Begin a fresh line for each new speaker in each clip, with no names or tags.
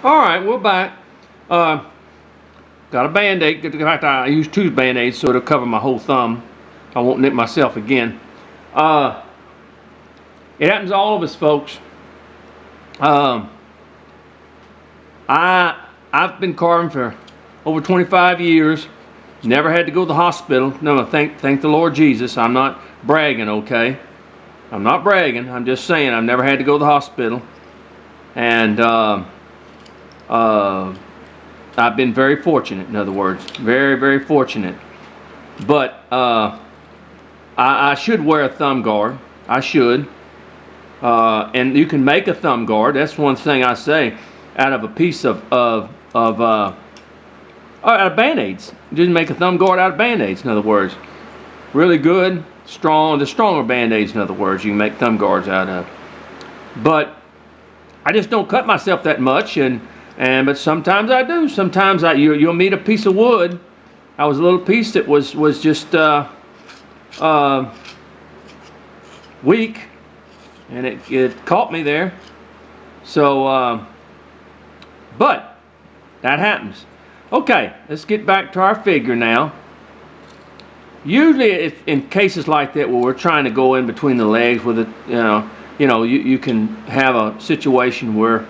Alright, we're back. Uh, got a band-aid. In fact, I used two band-aids so it'll cover my whole thumb. I won't nip myself again. Uh, it happens to all of us, folks. Um, I've been carving for over 25 years. Never had to go to the hospital. No, thank the Lord Jesus. I'm not bragging, okay? I'm not bragging. I'm just saying I've never had to go to the hospital. And I've been very fortunate, in other words. Very, very fortunate. But I should wear a thumb guard. I should. And you can make a thumb guard. That's one thing I say. Out of a piece of out of Band-Aids. Just make a thumb guard out of Band-Aids, in other words. Really good, strong, the stronger Band-Aids, in other words, you can make thumb guards out of. But I just don't cut myself that much, but sometimes I do. Sometimes you'll meet a piece of wood. I was a little piece that was just weak, and it caught me there. So, but that happens. Okay, let's get back to our figure now. Usually, if in cases like that where we're trying to go in between the legs with it, you can have a situation where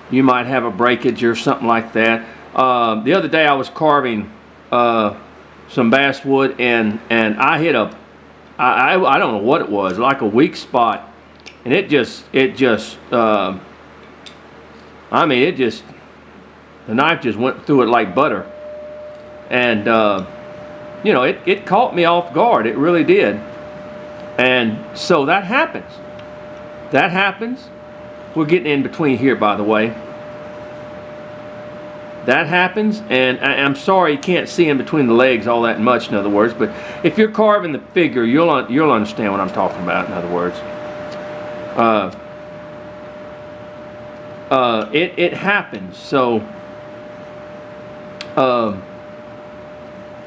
you might have a breakage or something like that. The other day I was carving some basswood and I hit I don't know what it was, like a weak spot, and the knife just went through it like butter, and it caught me off guard. It really did. And so that happens. That happens. We're getting in between here, by the way. That happens, and I'm sorry you can't see in between the legs all that much, in other words, but if you're carving the figure, you'll understand what I'm talking about, in other words. It happens, so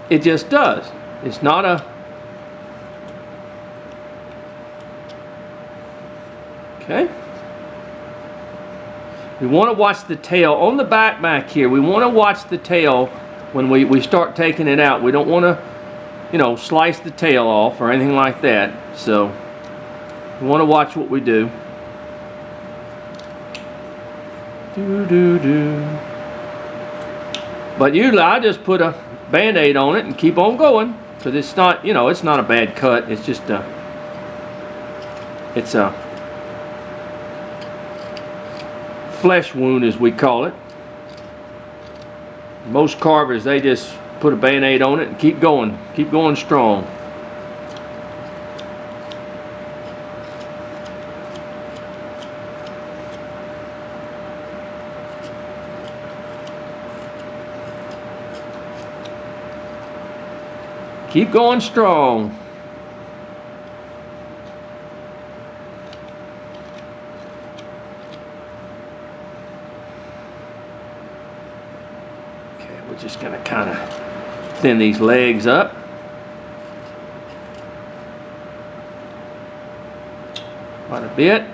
it just does. It's not a... Okay. We want to watch the tail on the back here. We want to watch the tail when we start taking it out. We don't want to, slice the tail off or anything like that. So we want to watch what we do. But usually I just put a Band-Aid on it and keep on going, because it's not, it's not a bad cut. It's just it's a flesh wound, as we call it. Most carvers, they just put a Band-Aid on it and keep going strong. Keep going strong. We're just going to kind of thin these legs up. Quite a bit.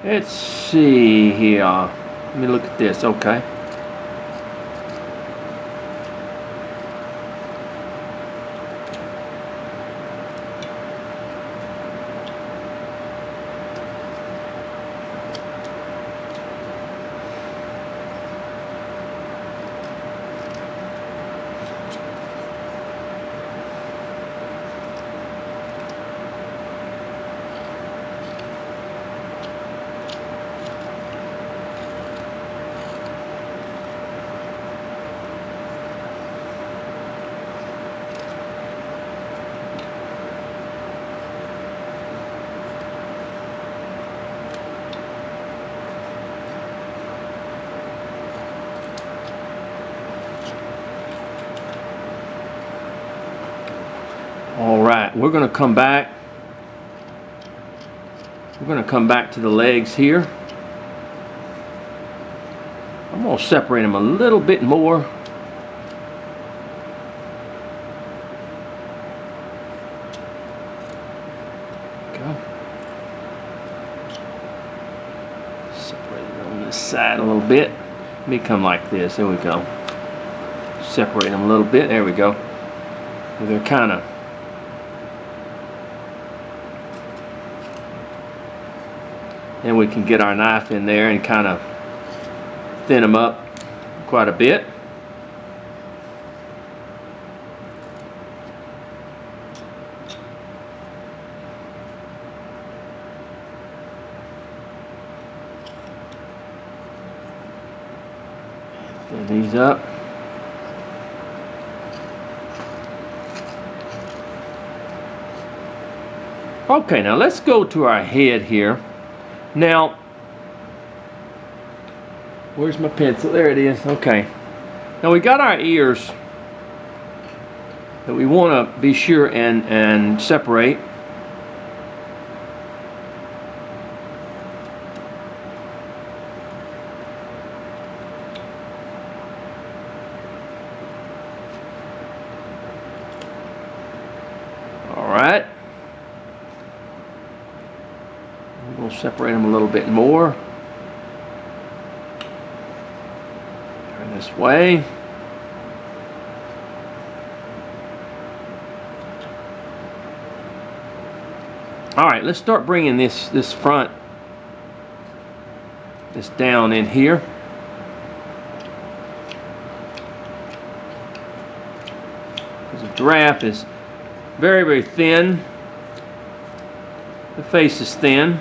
Let's see here. Let me look at this. Okay. All right, we're going to come back. We're going to come back to the legs here. I'm going to separate them a little bit more. Go. Separate it on this side a little bit. Let me come like this. There we go. Separate them a little bit. There we go. They're kind of. And we can get our knife in there and kind of thin them up quite a bit. Thin these up. Okay, now let's go to our head here. Now, where's my pencil? There it is. Okay. Now we got our ears that we want to be sure and separate. All right. We'll separate them a little bit more. Turn this way. All right, let's start bringing this front, this down in here. Because the giraffe is very, very thin. The face is thin.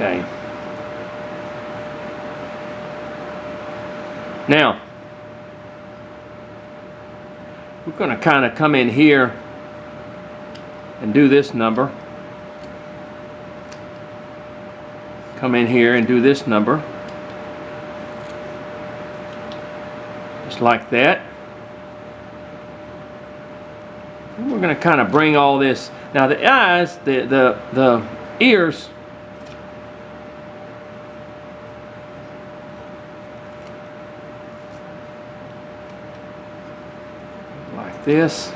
Okay. Now, we're going to kind of come in here and do this number. Come in here and do this number. Just like that. And we're going to kind of bring all this. Now the eyes, the ears, like this.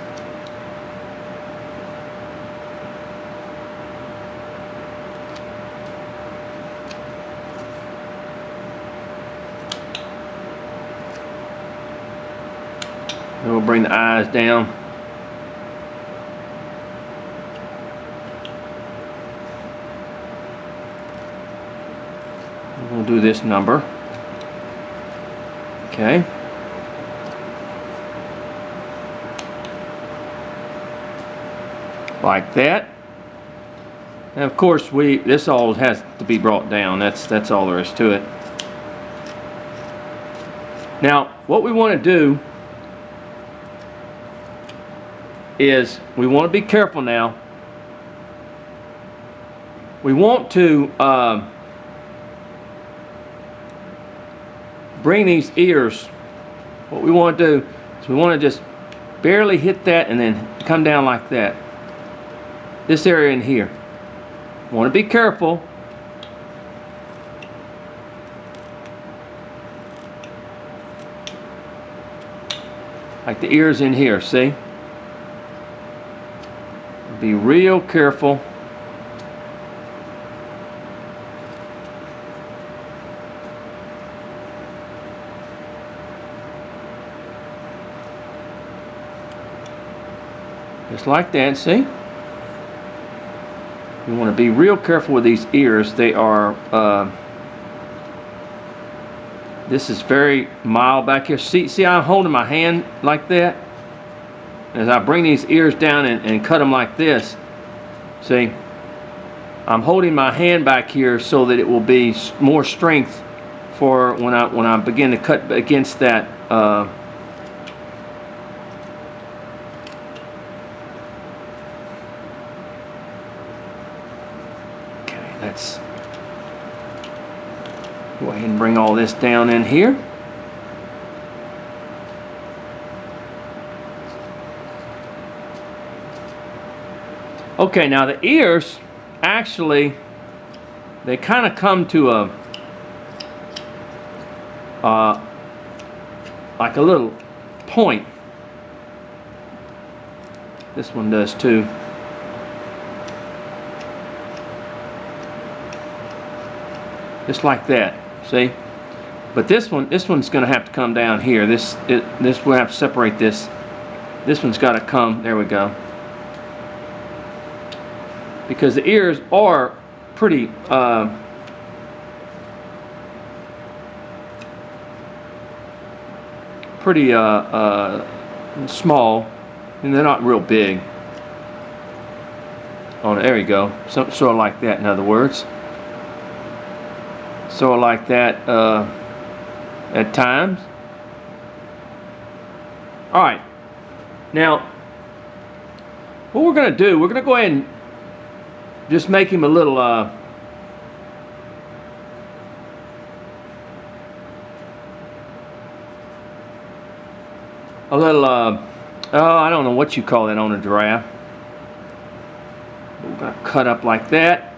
And we'll bring the eyes down. We'll do this number. Okay. Like that. And of course this all has to be brought down. That's all there is to it. Now what we want to do is we want to be careful now. We want to bring these ears. What we want to do is we want to just barely hit that and then come down like that. This area in here. Want to be careful. Like the ears in here, see? Be real careful. Just like that, see? You want to be real careful with these ears. They are, this is very mild back here. See how I'm holding my hand like that? As I bring these ears down and cut them like this, see? I'm holding my hand back here so that it will be more strength for when I begin to cut against that. Okay, Go ahead and bring all this down in here. Okay, now the ears, actually, they kind of come to a, like a little point. This one does too. Just like that, see? But this one's going to have to come down here. This we'll have to separate this. This one's got to come. There we go. Because the ears are pretty small, and they're not real big. Oh, there you go. Sort of like that, in other words. Sort of like that at times. All right. Now, what we're going to do, we're going to go ahead and just make him a little oh, I don't know what you call that on a giraffe. We're going to cut up like that,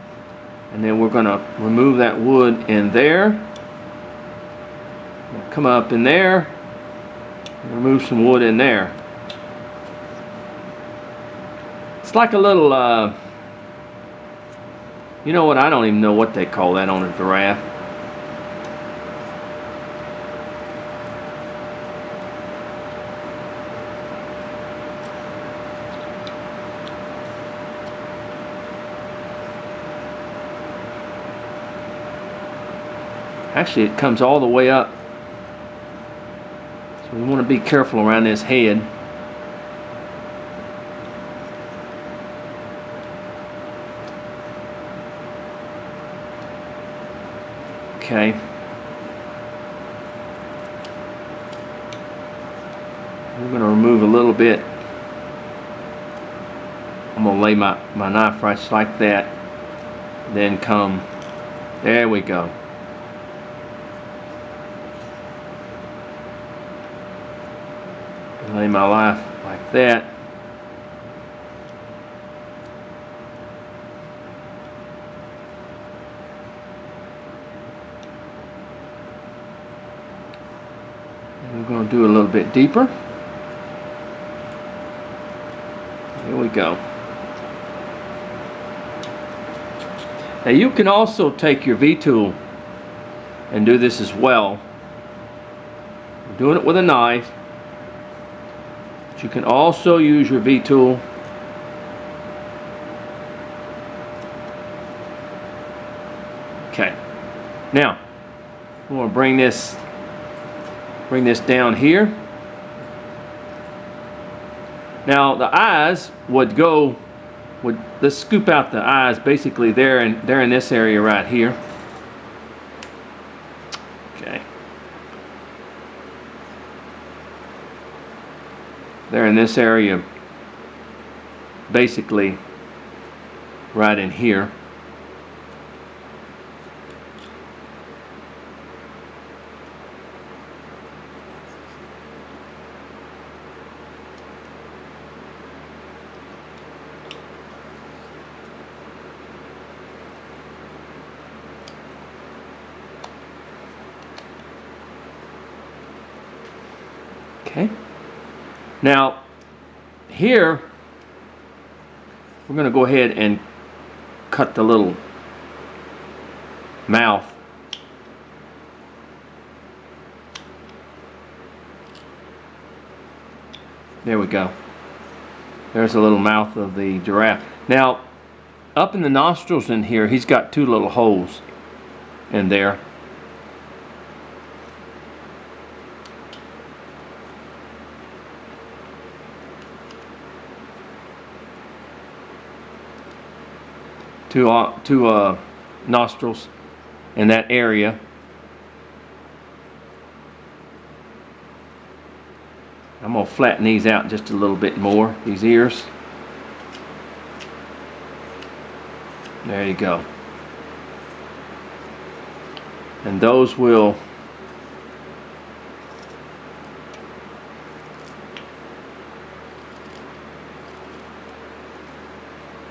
and then we're going to remove that wood in there. We'll come up in there, remove some wood in there. It's like a little you know what, I don't even know what they call that on a giraffe. Actually, it comes all the way up. So we want to be careful around this head. Okay. We're going to remove a little bit. I'm going to lay my knife right like that. Then come. There we go. Lay my knife like that. We're going to do a little bit deeper. Here we go. Now you can also take your V-tool and do this as well. We're doing it with a knife, but you can also use your V-tool. Okay. Now we're going to bring this down here. Now the eyes would let's scoop out the eyes basically they're in this area right here. Okay. They're in this area basically right in here. Okay. Now, here, we're going to go ahead and cut the little mouth. There we go. There's a little mouth of the giraffe. Now, up in the nostrils in here, he's got two little holes in there. Two nostrils in that area. I'm going to flatten these out just a little bit more, these ears. There you go. and those will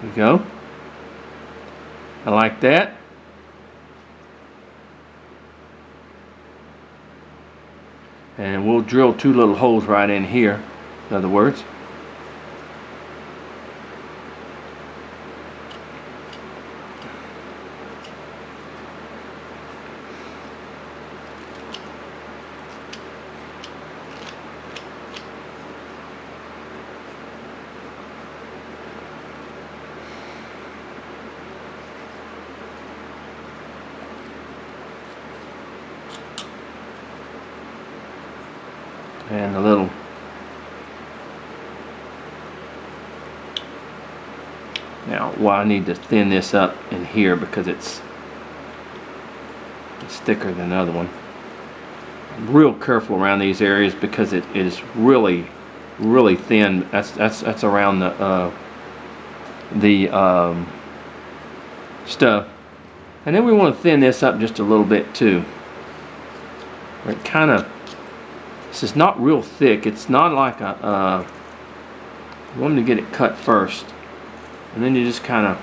there we go. I like that. And we'll drill 2 little holes right in here, in other words. And a little now, well, I need to thin this up in here because it's thicker than the other one. I'm real careful around these areas because it is really thin. That's around the stuff. And then we want to thin this up just a little bit too. It kind of, this is not real thick. It's not like a you want to get it cut first, and then you just kind of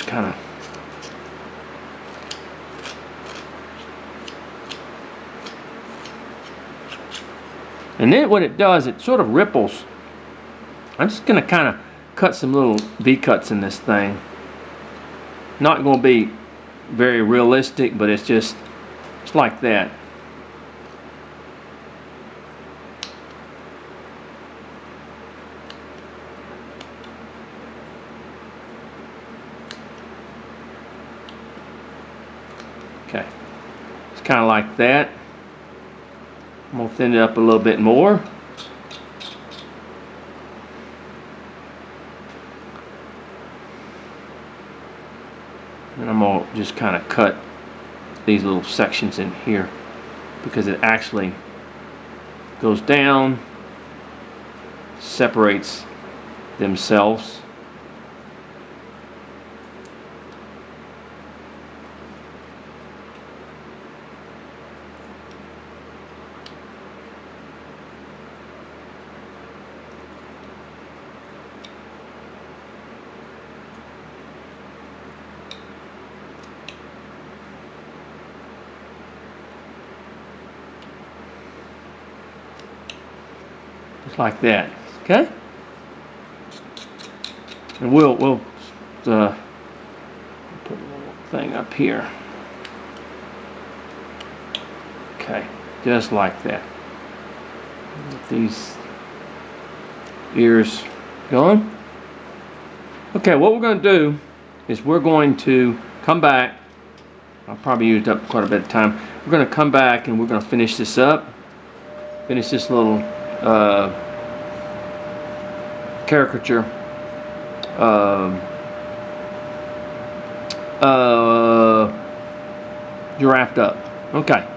kind of and then what it does, it sort of ripples. I'm just going to kind of cut some little V-cuts in this thing. Not going to be very realistic, but it's just like that. Okay, it's kind of like that. I'm going to thin it up a little bit more. And I'm going to just kind of cut these little sections in here because it actually goes down, separates themselves. Just like that, okay? And we'll put a little thing up here. Okay, just like that. Get these ears going. Okay, what we're going to do is we're going to come back. I've probably used up quite a bit of time. We're going to come back and we're going to finish this up. Finish this little caricature giraffe up. Okay.